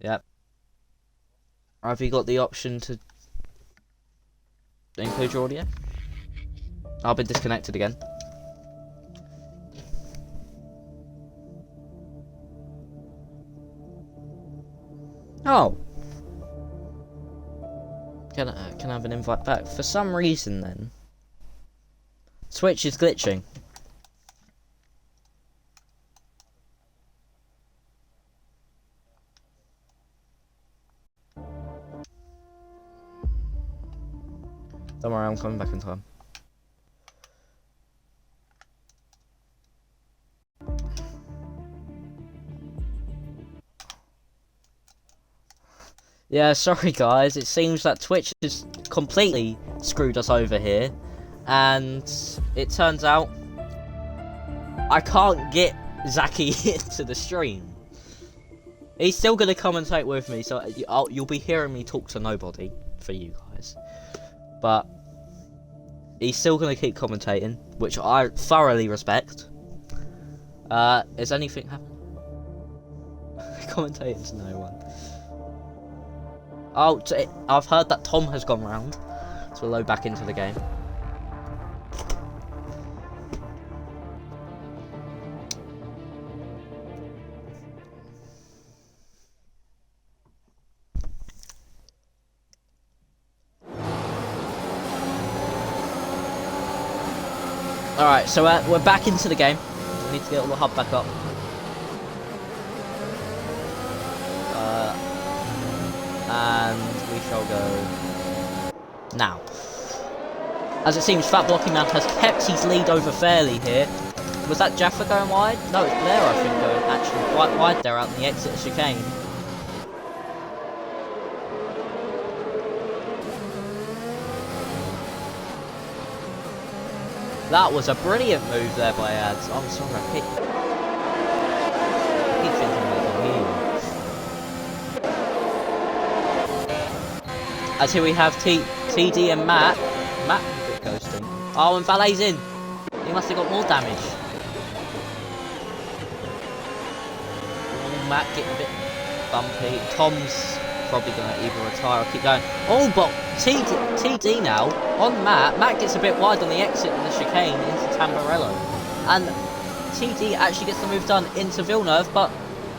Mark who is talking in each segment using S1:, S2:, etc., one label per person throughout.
S1: Yep. Have you got the option to include your audio? I've been disconnected again. Oh. Can I have an invite back? For some reason then, Switch is glitching. Don't worry, I'm coming back in time. Yeah, sorry guys, it seems that Twitch has completely screwed us over here. And it turns out I can't get Zaki into the stream. He's still going to commentate with me, so you'll be hearing me talk to nobody for you guys. But he's still going to keep commentating, which I thoroughly respect. Is anything happening? Commentating to no one. Oh, I've heard that Tom has gone round, so we'll load back into the game. Alright, so we're back into the game. We need to get all the hub back up. And we shall go now. As it seems, Fat Blocky Man has kept his lead over fairly here. Was that Jaffa going wide? No, it's Blair, I think, going actually quite wide there out in the exit of chicane. That was a brilliant move there by Ads. I'm sorry, I keep thinking about here. As here we have TD and Matt. Matt a bit ghosting. Oh, and Valet's in. He must have got more damage. Oh, Matt getting a bit bumpy. Tom's probably going to either retire or keep going. Oh, but TD now on Matt. Matt gets a bit wide on the exit in the chicane into Tamburello. And TD actually gets the move done into Villeneuve, but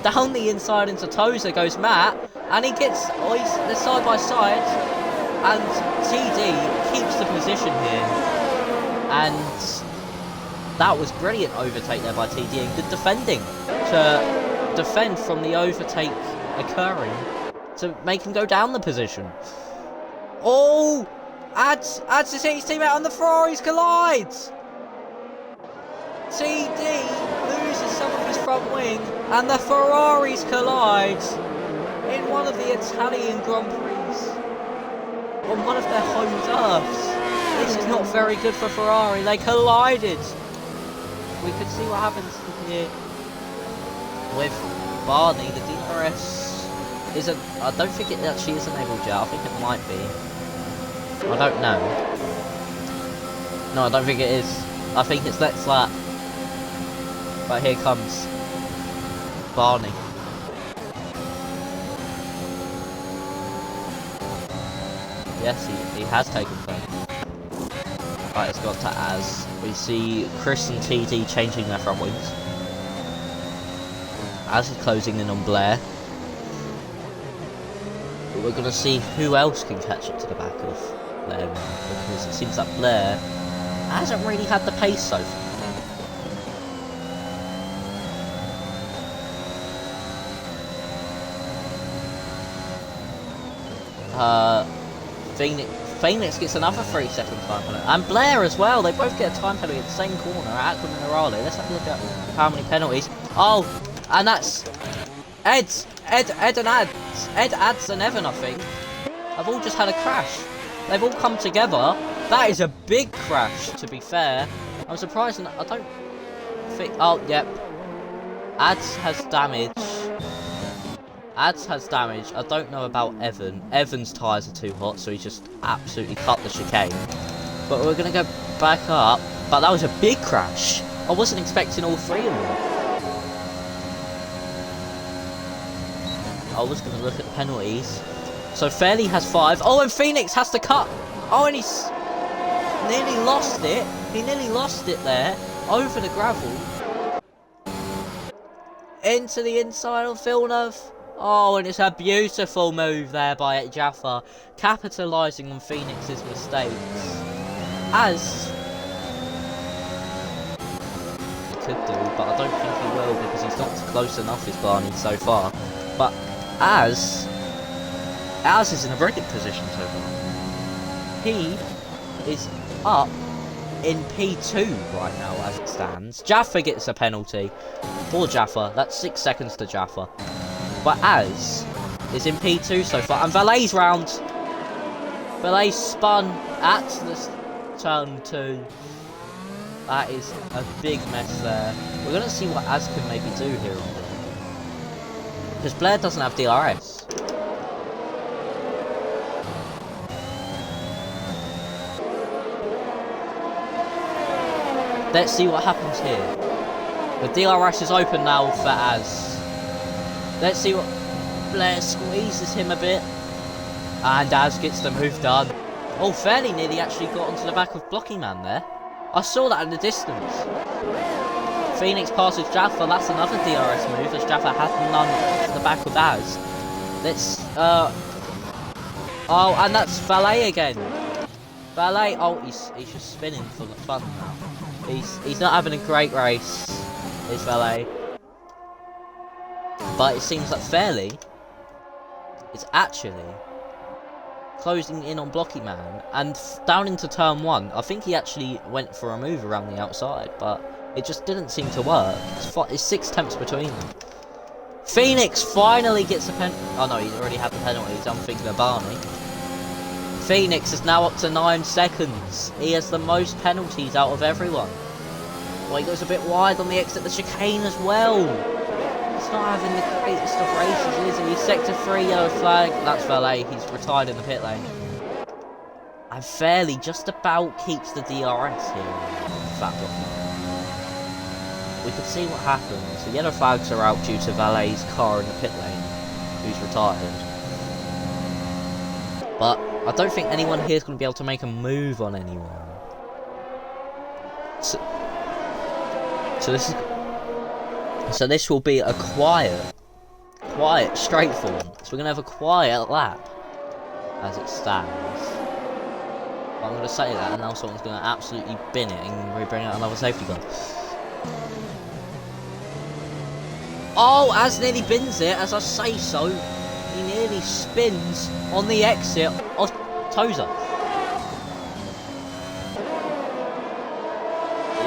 S1: down the inside into Tozer goes Matt. And he gets, they're side by side, and TD keeps the position here. And that was brilliant overtake there by TD, and good defending to defend from the overtake occurring to make him go down the position. Oh, Ads to hit his teammate, and the Ferraris collide. TD loses some of his front wing, and the Ferraris collide in one of the Italian Grand Prix on one of their home turfs. This is not very good for Ferrari. They collided. We could see what happens here with Barney. The DRS isn't. I don't think it actually is enabled yet. I think it might be. I don't know. No, I don't think it is. I think it's next lap. But here comes Barney. Yes, he has taken third. Right, it's got to Az. We see Chris and TD changing their front wings. Az is closing in on Blair. But we're going to see who else can catch it to the back of Blair now, because it seems that Blair hasn't really had the pace so far. Phoenix gets another 3-second time penalty, and Blair as well. They both get a time penalty at the same corner at Aqua Minerale. Let's have a look at how many penalties. Oh, and that's Ed and Ads. Ed, Ads and Evan, I think, have all just had a crash. They've all come together. That is a big crash, to be fair. I'm surprised. I don't think. Oh, yep. Ads has damage. Ads has damage. I don't know about Evan. Evan's tyres are too hot, so he just absolutely cut the chicane. But we're going to go back up. But that was a big crash. I wasn't expecting all three of them. I was going to look at the penalties. So Fairley has 5. Oh, and Phoenix has to cut. Oh, and he's nearly lost it. He nearly lost it there. Over the gravel. Into the inside of Villeneuve. Oh, and it's a beautiful move there by Jaffa. Capitalising on Phoenix's mistakes. As he could do, but I don't think he will because he's not close enough, is Barney, so far. But as is in a very good position so far. He is up in P2 right now as it stands. Jaffa gets a penalty for Jaffa. That's 6 seconds to Jaffa. But Az is in P2 so far. And Valet's round. Valet spun at the turn 2. That is a big mess there. We're going to see what Az can maybe do here on Blair. Because Blair doesn't have DRS. Let's see what happens here. The DRS is open now for Az. Let's see what... Blair squeezes him a bit. And Az gets the move done. Oh, Fairley nearly actually got onto the back of Blocky Man there. I saw that in the distance. Phoenix passes Jaffa. That's another DRS move, as Jaffa has none off the back of Az. Let's... Oh, and that's Valet again. Valet... Oh, he's just spinning for the fun now. He's not having a great race, is Valet. But it seems that Fairley is actually closing in on Blocky Man. And down into turn 1, I think he actually went for a move around the outside, but it just didn't seem to work. It's 6 attempts between them. Phoenix finally gets a penalty. Oh no, he's already had the penalties. I'm thinking of Barney. Phoenix is now up to 9 seconds. He has the most penalties out of everyone. Well, he goes a bit wide on the exit, the chicane as well. He's not having the greatest of races, is he? Sector 3, yellow flag. That's Valet. He's retired in the pit lane. And Fairley just about keeps the DRS here. Fat Blocky. We can see what happens. The yellow flags are out due to Valet's car in the pit lane, who's retired. But I don't think anyone here is going to be able to make a move on anyone. So this will be a quiet, straightforward. So we're going to have a quiet lap as it stands. I'm going to say that, and now someone's going to absolutely bin it and we bring out another safety car. Oh, Az nearly bins it, as I say so. He nearly spins on the exit of Tozer.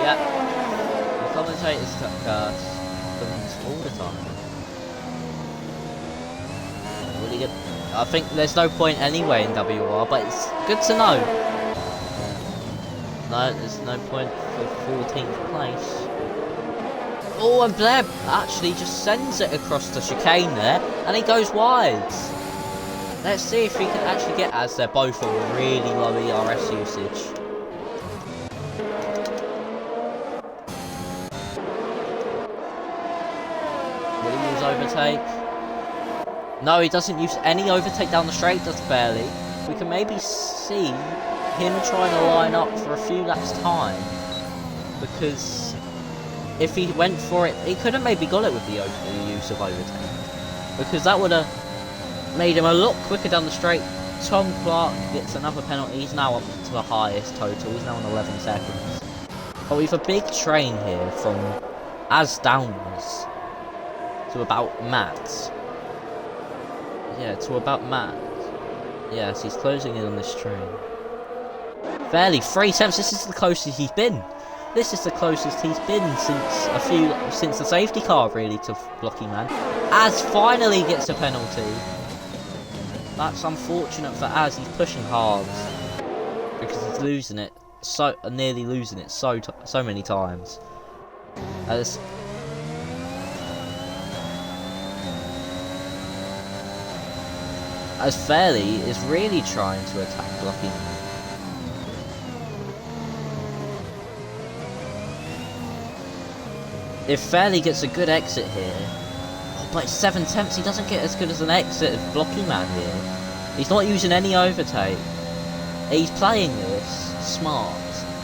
S1: Yeah. The commentators curse all the time. Really good. I think there's no point anyway in WOR, but it's good to know. No, there's no point for 14th place. Oh, and Blair actually just sends it across the chicane there, and he goes wide. Let's see if he can actually get Az. They're both on really low ERS usage. Will he use overtake? No, he doesn't use any overtake down the straight, does Fairley. We can maybe see him trying to line up for a few laps time, because if he went for it, he could have maybe got it with the use of overtake, because that would have made him a lot quicker down the straight. Tom Clark gets another penalty. He's now up to the highest total. He's now on 11 seconds. But we have a big train here from Az downwards to about Matt. Yeah, to about Matt. Yes, he's closing in on this train. Fairly 3 attempts. This is the closest he's been. This is the closest he's been since the safety car, really, to Blocky Man. Az finally gets a penalty. That's unfortunate for Az. He's pushing hard because he's losing it, nearly losing it so many times. As Fairley is really trying to attack Blocky Man. If Fairley gets a good exit here, But it's 7 tenths, he doesn't get as good as an exit of Blocky Man here. He's not using any overtake. He's playing this smart.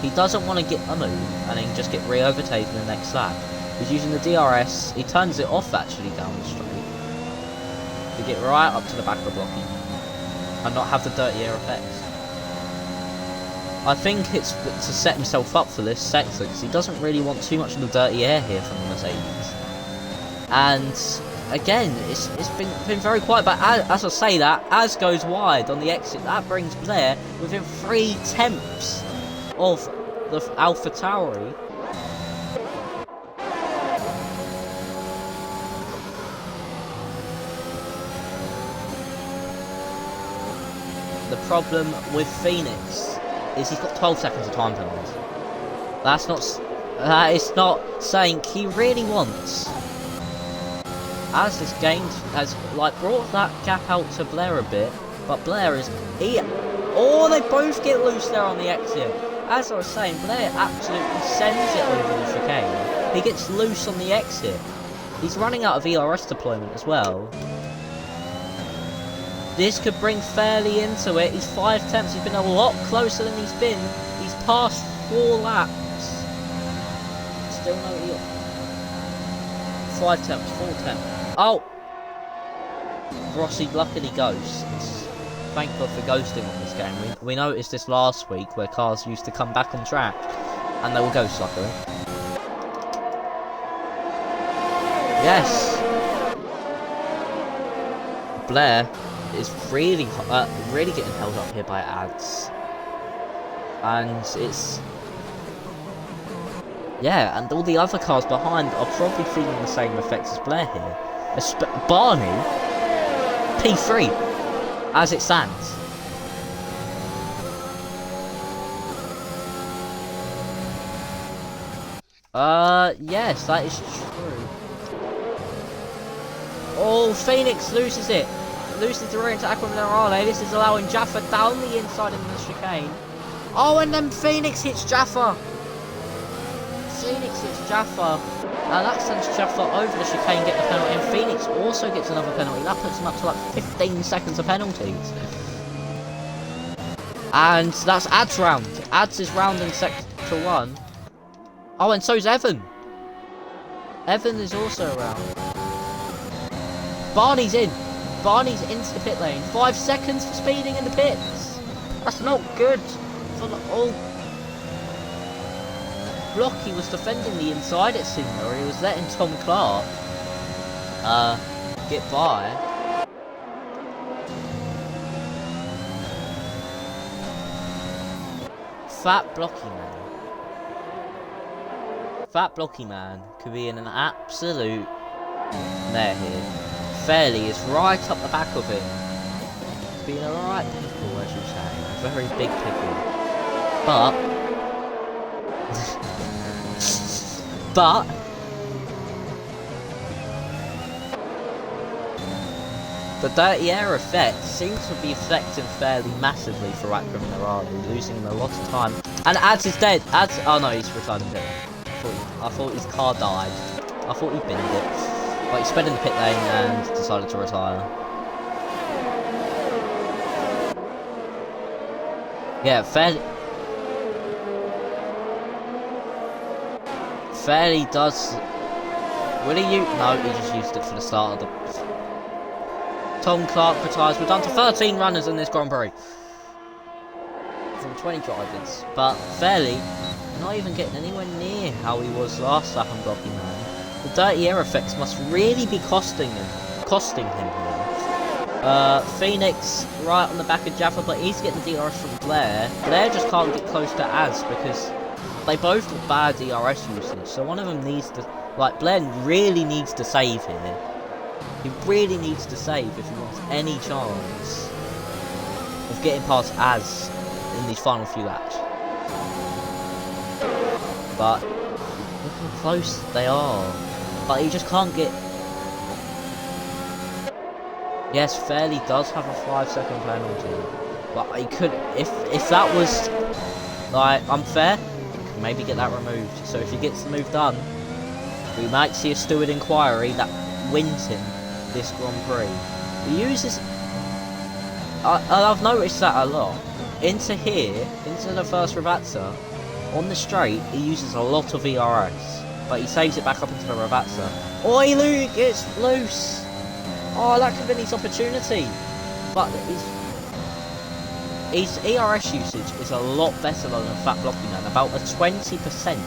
S1: He doesn't want to get a move and then just get re-overtaken in the next lap. He's using the DRS, he turns it off actually down the straight. To get right up to the back of the Blocky and not have the dirty air effects. I think it's to set himself up for this sector because he doesn't really want too much of the dirty air here from the Mercedes. And again, it's been very quiet, but as I say that, as goes wide on the exit, that brings Blair within 3 tenths of the AlphaTauri. The problem with Phoenix is he's got 12 seconds of time penalties. That is not saying he really wants. As this game has like brought that gap out to Blair a bit, but Blair is oh, they both get loose there on the exit. As I was saying, Blair absolutely sends it over the chicane. He gets loose on the exit. He's running out of ERS deployment as well. This could bring Fairley into it. He's 5 tenths. He's been a lot closer than he's been. He's passed 4 laps. Still no ERS. 5 tenths, 4 tenths. Oh! Rossi luckily ghosts. Thank God for ghosting on this game. We noticed this last week where cars used to come back on track and they will ghost luckily. Yes! Blair is really getting held up here by ads. And it's... yeah, and all the other cars behind are probably feeling the same effects as Blair here. Barney, P3, as it stands. Yes, that is true. Oh, Phoenix loses it. Loses the rear into Aquamarale. This is allowing Jaffa down the inside in the chicane. Oh, and then Phoenix hits Jaffa. Phoenix hits Jaffa. And that sends Jaffa over the chicane, get the penalty, and Phoenix also gets another penalty. That puts him up to like 15 seconds of penalties. And that's Ads round. Ads is round in sector 1. Oh, and so's Evan. Evan is also around. Barney's in. Barney's into the pit lane. 5 seconds for speeding in the pits. That's not good for the old... Blocky was defending the inside, it seemed, or he was letting Tom Clark get by. Fat Blocky Man. Fat Blocky Man could be in an absolute mare here. Fairley is right up the back of him. It's been a right pickle, as you say. A very big pickle. But... but the dirty air effect seems to be affecting Fairley massively for Aquamarale, losing him a lot of time. And Ads is dead. Ads, oh no, he's returning to it. I thought his car died. I thought he binned it, but he sped in the pit lane and decided to retire. Yeah, Fairley does... will he use... no, he just used it for the start of the... Tom Clark retires. We're down to 13 runners in this Grand Prix. From 20 drivers. But Fairley, not even getting anywhere near how he was last lap on Blocky Man. The dirty air effects must really be costing him here. Phoenix right on the back of Jaffa, but he's getting the DRS from Blair. Blair just can't get close to Az because they both got bad DRS usage, so one of them needs to... like, Blair really needs to save here. He really needs to save if he wants any chance of getting past Az in these final few laps. But look how close they are. But he just can't get... yes, Fairley does have a 5-second penalty. But he could... if that was like unfair, maybe get that removed. So if he gets the move done, we might see a steward inquiry that wins him this Grand Prix. He uses... I've noticed that a lot. Into here, into the first Ravazza, on the straight, he uses a lot of ERS. But he saves it back up into the Ravazza. Oh, it's loose! Oh, that could have been his opportunity. But his ERS usage is a lot better than a Fat Blocky Man. About a 20%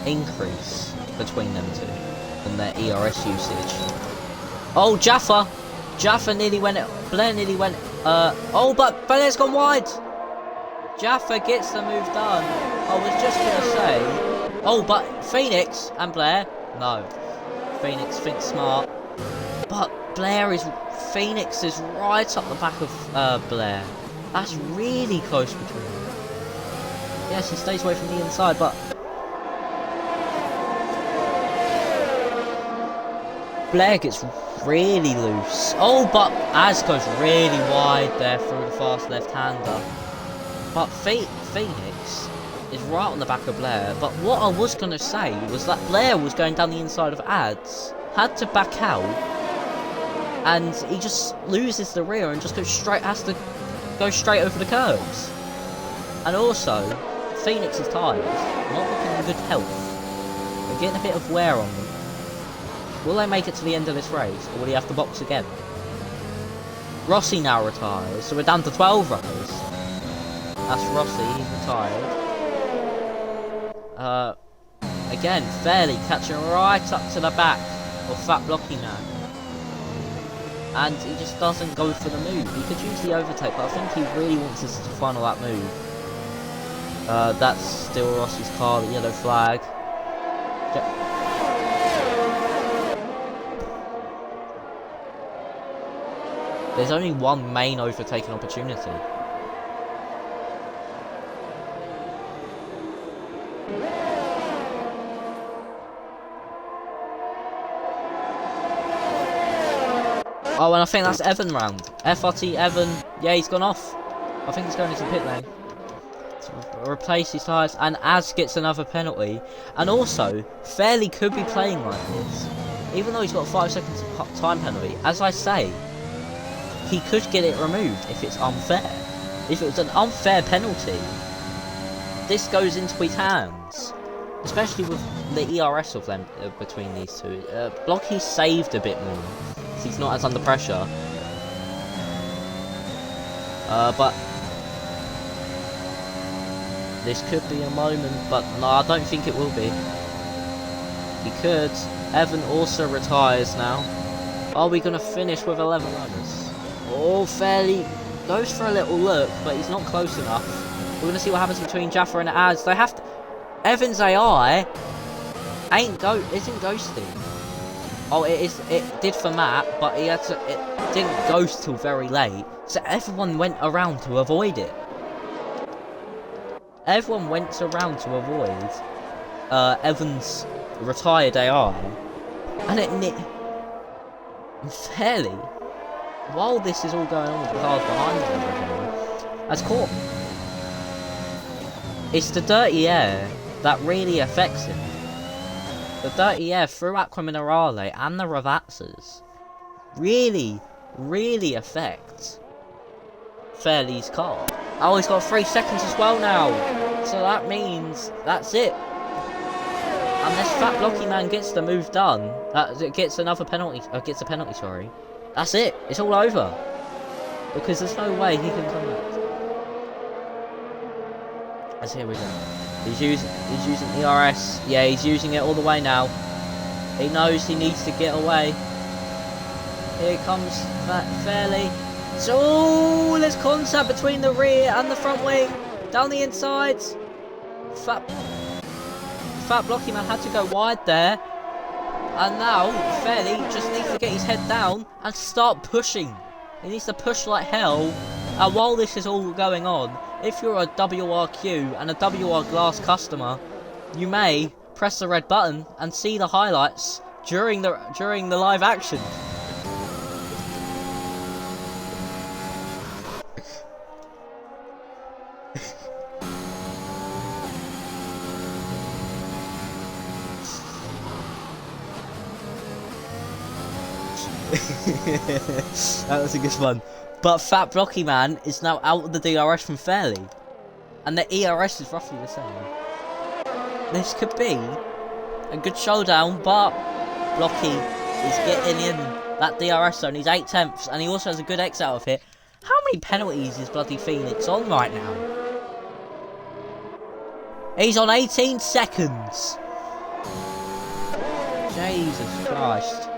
S1: increase between them two than their ERS usage. Oh, Jaffa nearly went... Blair nearly went... oh, but Blair's gone wide! Jaffa gets the move done. I was just going to say... Oh, but Phoenix and Blair... No. Phoenix thinks smart. But Phoenix is right up the back of Blair. That's really close between them. Yes, he stays away from the inside, but... Blair gets really loose. Oh, but Az goes really wide there through the fast left-hander. But Phoenix is right on the back of Blair. But what I was going to say was that Blair was going down the inside of Az, had to back out, and he just loses the rear and just has to go straight over the curves. And also, Phoenix's tyres not looking in good health. They're getting a bit of wear on them. Will they make it to the end of this race, or will he have to box again? Rossi now retires, so we're down to 12 runners. That's Rossi, he's retired. Again, Fairley catching right up to the back of Fat Blocky Man. And he just doesn't go for the move. He could use the overtake, but I think he really wants us to final that move. That's still Rossi's car, the yellow flag. There's only one main overtaking opportunity. Oh, and I think that's Evan round. FRT Evan, yeah, he's gone off. I think he's going into the pit lane to replace his tyres, and Az gets another penalty. And also, Fairley could be playing like this, even though he's got a 5 seconds time penalty. As I say, he could get it removed if it's unfair. If it was an unfair penalty, this goes into his hands. Especially with the ERS of them between these two. Blocky saved a bit more. He's not as under pressure. But this could be a moment, but no, I don't think it will be. He could. Evan also retires now. Are we going to finish with 11 runners? Oh, Fairley goes for a little look, but he's not close enough. We're going to see what happens between Jaffa and Az. They have to... Evan's AI isn't ghosting. Oh, it did for Matt, but it didn't ghost till very late. So everyone went around to avoid it. Everyone went around to avoid Evan's retired AI. And Fairly, while this is all going on with the cars behind him and everything, has caught. It's the dirty air that really affects him. The dirty air through Acqua Minerale and the Ravazzas really affect Fairley's car. Oh, he's got 3 seconds as well now. So that means that's it. Unless Fat Blocky Man gets the move done, gets another penalty, gets a penalty, sorry. That's it. It's all over. Because there's no way he can come back. As here we go. He's using ERS. Yeah, he's using it all the way now. He knows he needs to get away. Here comes Fairley. So there's contact between the rear and the front wing. Down the inside. Fat Blocky Man had to go wide there. And now Fairley just needs to get his head down and start pushing. He needs to push like hell. And while this is all going on, if you're a WRQ and a WR Glass customer, you may press the red button and see the highlights during the live action. That was a good one. But Fat Blocky Man is now out of the DRS from Fairley. And the ERS is roughly the same. This could be a good showdown, but Blocky is getting in that DRS zone. He's 8/10, and he also has a good exit out of here. How many penalties is bloody Phoenix on right now? He's on 18 seconds. Jesus Christ.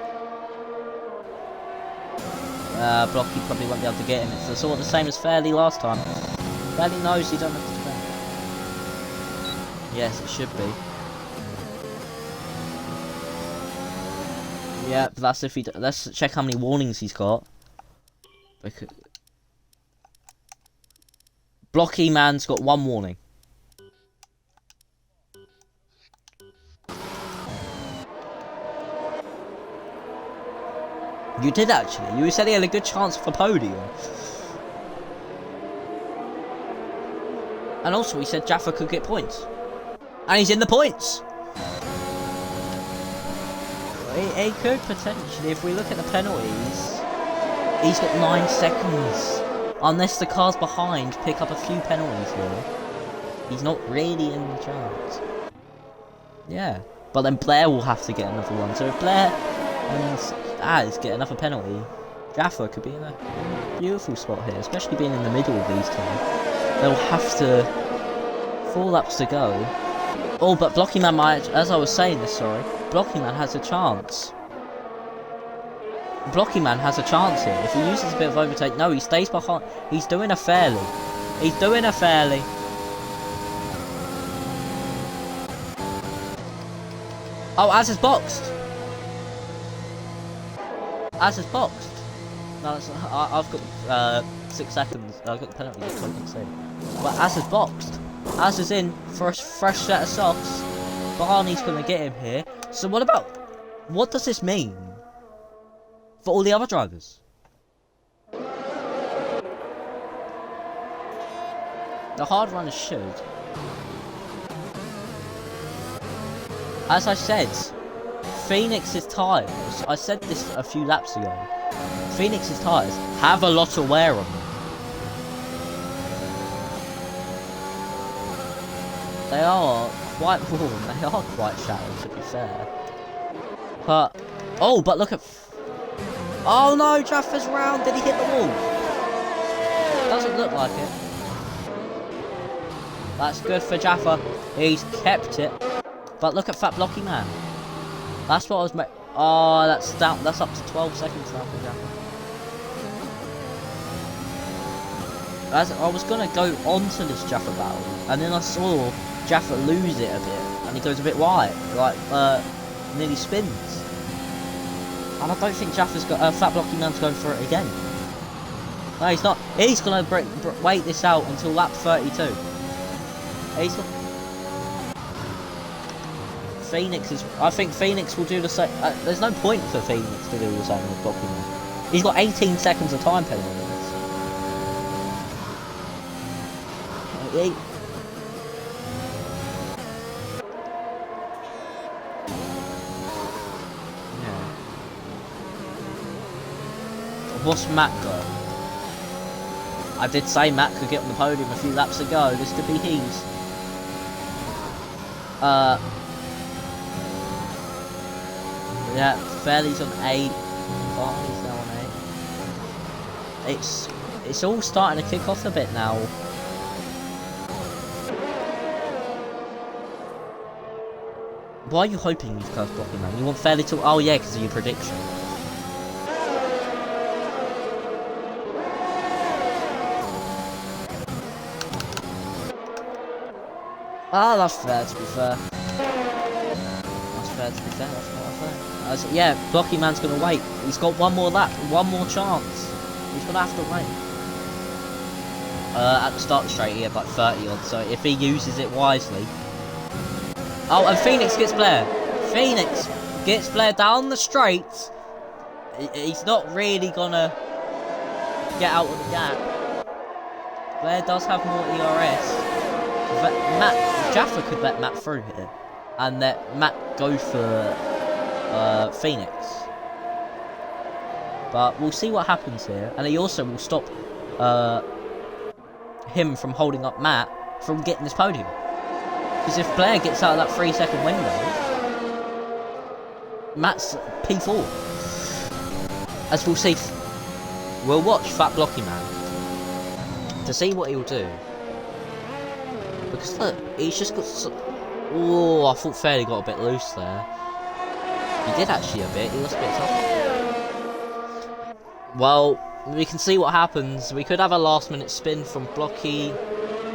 S1: Blocky probably won't be able to get him. It's sort of the same as Fairley last time. Fairley knows he don't have to spend. Yes, it should be. Yeah, that's if he. Let's check how many warnings he's got. Because Blocky Man's got 1 warning. You did actually. You said he had a good chance for podium. And also he said Jaffa could get points. And he's in the points. He could potentially, if we look at the penalties, he's got 9 seconds. Unless the cars behind pick up a few penalties here, he's not really in the chance. Yeah. But then Blair will have to get another one. So if Blair and Az get another penalty, Jaffa could be in a beautiful spot here, especially being in the middle of these two. They'll have to 4 laps to go. Oh, but Blocky Man might, as I was saying this, sorry, Blocky Man has a chance. Blocky Man has a chance here. If he uses a bit of overtake, no, he stays behind. He's doing a Fairley. He's doing a Fairley. Oh, Az is boxed. Az is boxed. No, that's, I've got 6 seconds. I've got the penalty. That's what I can say. But Az is boxed. Az is in for a fresh set of socks. Barney's gonna get him here. So what does this mean for all the other drivers? The hard runners should. As I said, Phoenix's tyres, I said this a few laps ago, Phoenix's tyres have a lot of wear on them. They are quite worn, they are quite shattered to be fair. But, oh, but look at, oh no, Jaffa's round, did he hit the wall? Doesn't look like it. That's good for Jaffa, he's kept it. But look at Fat Blocky Man. That's what I was oh, that's down, that's up to 12 seconds now for Jaffa. As I was gonna go onto this Jaffa battle, and then I saw Jaffa lose it a bit, and he goes a bit wide, like nearly spins. And I don't think Jaffa's got Fat Blocky Man's going for it again. No, he's not. He's gonna wait this out until lap 32. He's got Phoenix is. I think Phoenix will do the same. There's no point for Phoenix to do the same with Blocky Man. He's got 18 seconds of time penalties. What's Matt got? I did say Matt could get on the podium a few laps ago. This could be his. Yeah, Fairley's on 8. Barney's now on 8. It's all starting to kick off a bit now. Why are you hoping you've cursed Blocky Man? You want Fairley to... Oh yeah, because of your prediction. Ah, that's fair to be fair. That's fair to be fair, that's not fair. Yeah, Blocky Man's gonna wait. He's got one more lap, one more chance. He's gonna have to wait. At the start of the straight, he had like 30 odd, so if he uses it wisely. Oh, and Phoenix gets Blair. Phoenix gets Blair down the straight. He's not really gonna get out of the gap. Blair does have more ERS. But Jaffa could let Matt through here, and let Matt go for Phoenix. But we'll see what happens here. And he also will stop him from holding up Matt from getting this podium. Because if Blair gets out of that 3-second window, Matt's P4. As we'll see, we'll watch Fat Blocky Man to see what he'll do. Because look, he's just got oh, I thought Fairly got a bit loose there. He did actually a bit, he was a bit tough. Well, we can see what happens. We could have a last minute spin from Blocky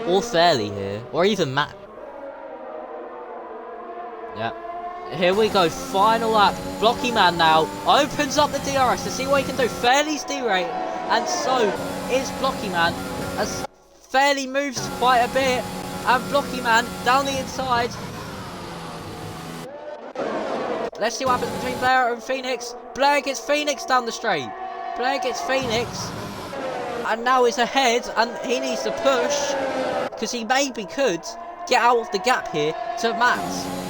S1: or Fairly here, or even Matt. Yeah. Here we go, final lap. Blocky Man now opens up the DRS to see what he can do. Fairly's derating, and so is Blocky Man, as Fairly moves quite a bit, and Blocky Man down the inside. Let's see what happens between Blair and Phoenix. Blair gets Phoenix down the straight. Blair gets Phoenix, and now is ahead, and he needs to push, because he maybe could get out of the gap here to Matt.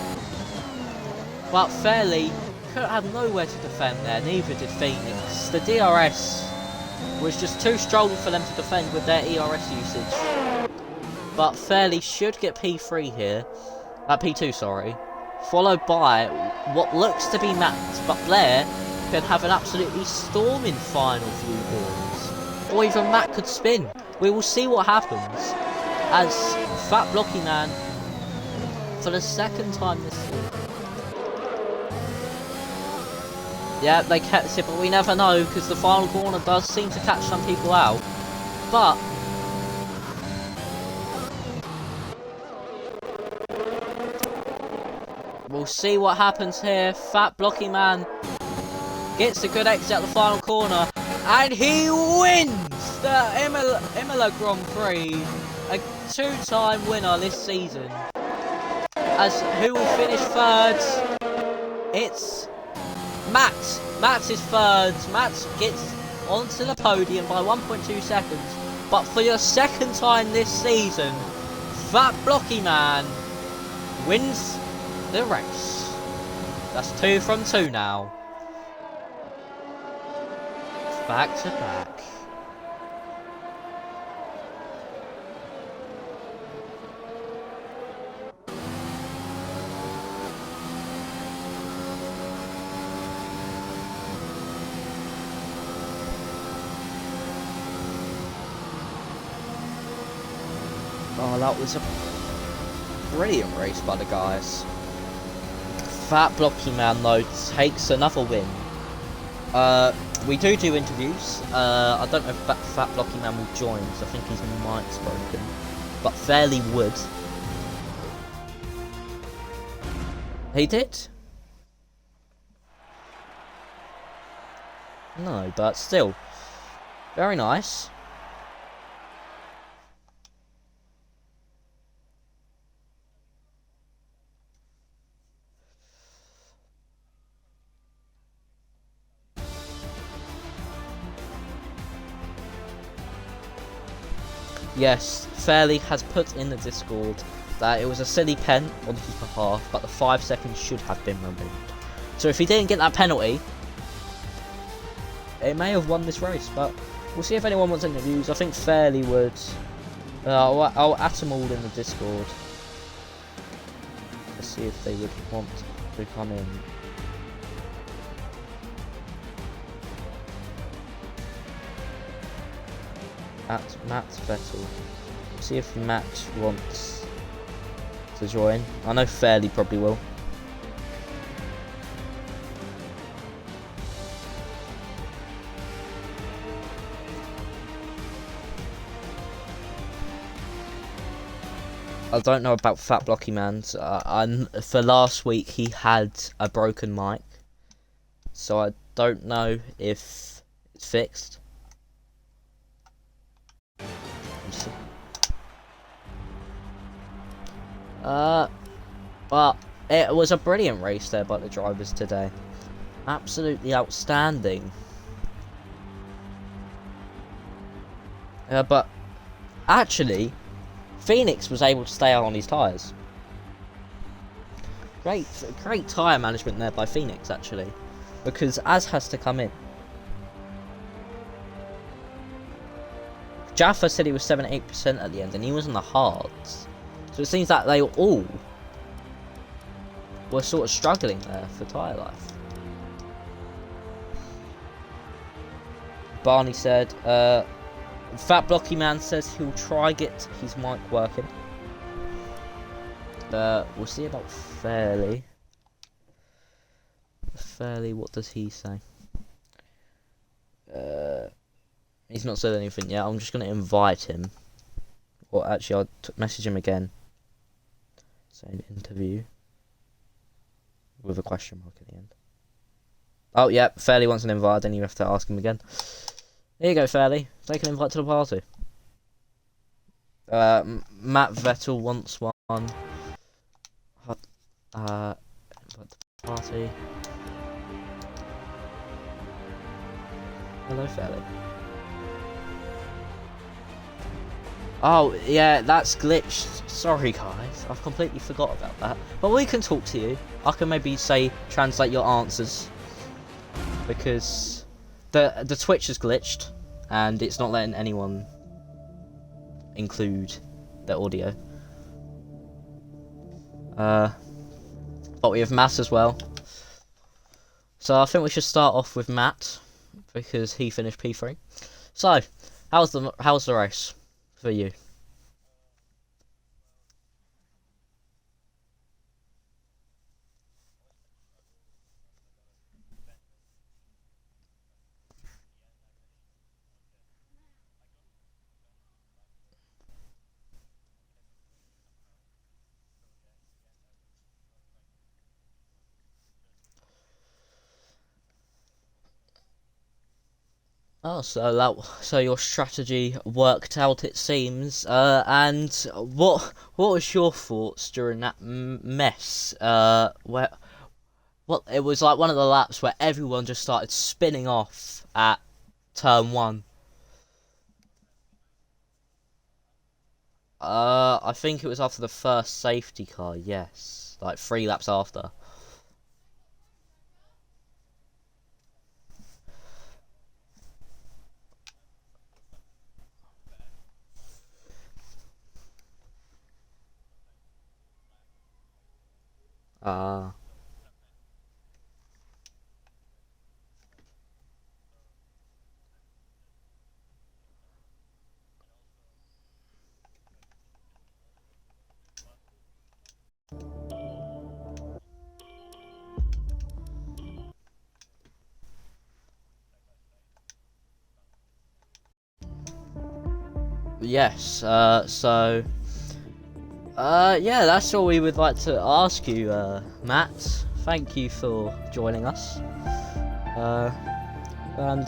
S1: But Fairly could have nowhere to defend there, neither did Phoenix. The DRS was just too strong for them to defend with their ERS usage. But Fairly should get P3 here, P2 sorry, followed by what looks to be Matt, but Blair can have an absolutely storming final few balls. Or even Matt could spin. We will see what happens as Fat Blocky Man, for the second time this year. Yeah, they kept it, but we never know, because the final corner does seem to catch some people out. But we'll see what happens here. Fat Blocky Man gets a good exit at the final corner, and he wins the Imola Grand Prix. A two-time winner this season. As who will finish third? It's Matt. Matt is third. Matt gets onto the podium by 1.2 seconds. But for the second time this season, Fat Blocky Man wins the race. That's 2 from 2 now. Back to back. Oh, that was a brilliant race by the guys. Fat Blocky Man, though, takes another win. We do interviews. I don't know if Fat Blocky Man will join, because I think his mic's broken. But Fairly would. He did? No, but still. Very nice. Yes, Fairly has put in the Discord that it was a silly pen on his behalf, but the 5 seconds should have been removed. So if he didn't get that penalty, it may have won this race, but we'll see if anyone wants interviews. I think Fairly would. I'll add them all in the Discord. Let's see if they would want to come in. At Matt Vettel. See if Matt wants to join. I know Fairly probably will. I don't know about Fat Blocky Man. For last week he had a broken mic, so I don't know if it's fixed. But it was a brilliant race there by the drivers today. Absolutely outstanding. But actually, Phoenix was able to stay out on his tyres. Great tyre management there by Phoenix, actually. Because Az has to come in. Jaffa said he was 78% at the end, and he was in the hards. So it seems that they all were sort of struggling there for tyre life. Barney said, Fat Blocky Man says he'll try get his mic working. We'll see about Fairly. Fairly, what does he say? He's not said anything yet. I'm just going to invite him. Or actually, I'll message him again. Saying interview. With a question mark at the end. Oh, yeah. Fairly wants an invite. Then you have to ask him again. There you go, Fairly. Take an invite to the party. Matt Vettel wants one. Invite to the party. Hello, Fairly. Oh, yeah, that's glitched. Sorry, guys. I've completely forgot about that. But we can talk to you. I can maybe say, translate your answers. Because the Twitch is glitched. And it's not letting anyone include their audio. But we have Matt as well. So I think we should start off with Matt. Because he finished P3. So, how's the race for you? Oh, so your strategy worked out, it seems. And what was your thoughts during that mess? It was like one of the laps where everyone just started spinning off at turn 1. I think it was after the first safety car. Yes, like 3 laps after. Yes, yeah, that's all we would like to ask you, Matt. Thank you for joining us. And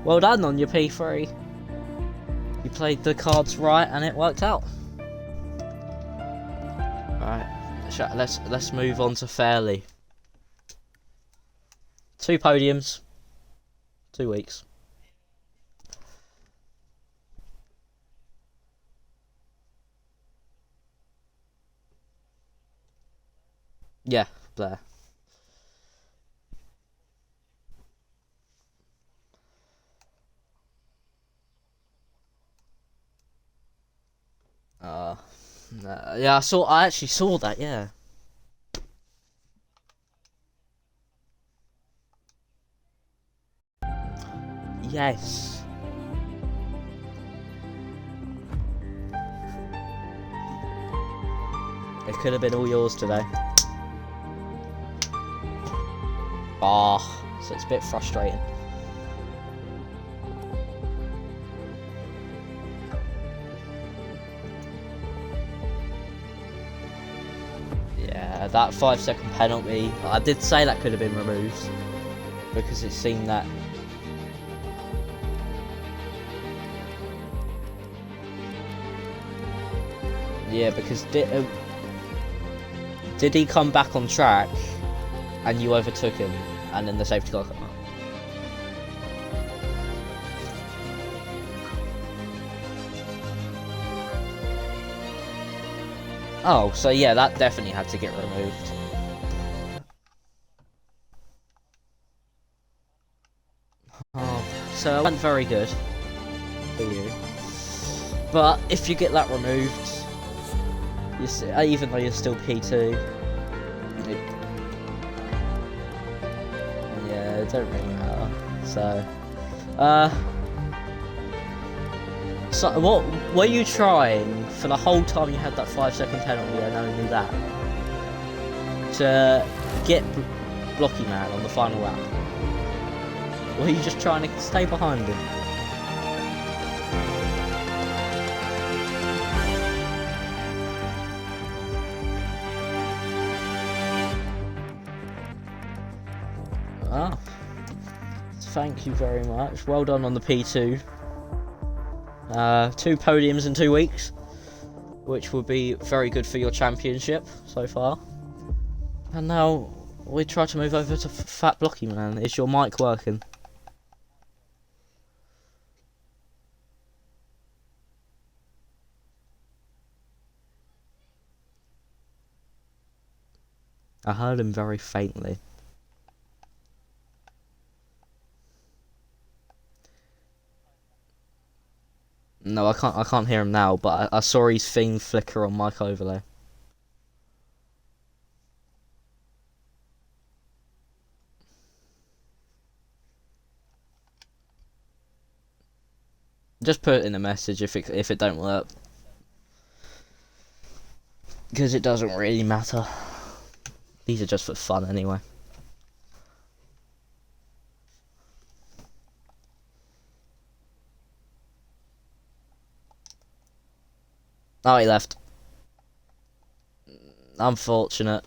S1: well done on your P3. You played the cards right and it worked out. Alright, let's move on to Fairly. 2 podiums, 2 weeks. Yeah, Blair. Yeah, I actually saw that, yeah. Yes. It could have been all yours today. So it's a bit frustrating. Yeah, that 5-second penalty, I did say that could have been removed. Because it seemed that... Yeah, because did he come back on track and you overtook him and then the safety car came up? Oh, so yeah, that definitely had to get removed. Oh, so it went very good for you. But if you get that removed, even though you're still P2, yeah, it don't really matter. So, what were you trying for the whole time you had that 5-second penalty and only that to get Blocky Man on the final lap? Or were you just trying to stay behind him? Ah, thank you very much. Well done on the P2. 2 podiums in 2 weeks, which will be very good for your championship so far. And now we try to move over to Fat Blocky Man. Is your mic working? I heard him very faintly. No, I can't hear him now, but I saw his theme flicker on mic overlay. Just put it in a message if it don't work, because it doesn't really matter. These are just for fun anyway. Oh, he left. Unfortunate.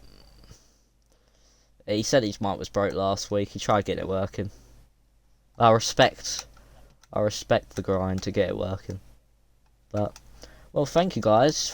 S1: He said his mic was broke last week. He tried getting it working. I respect the grind to get it working. But, well, thank you guys.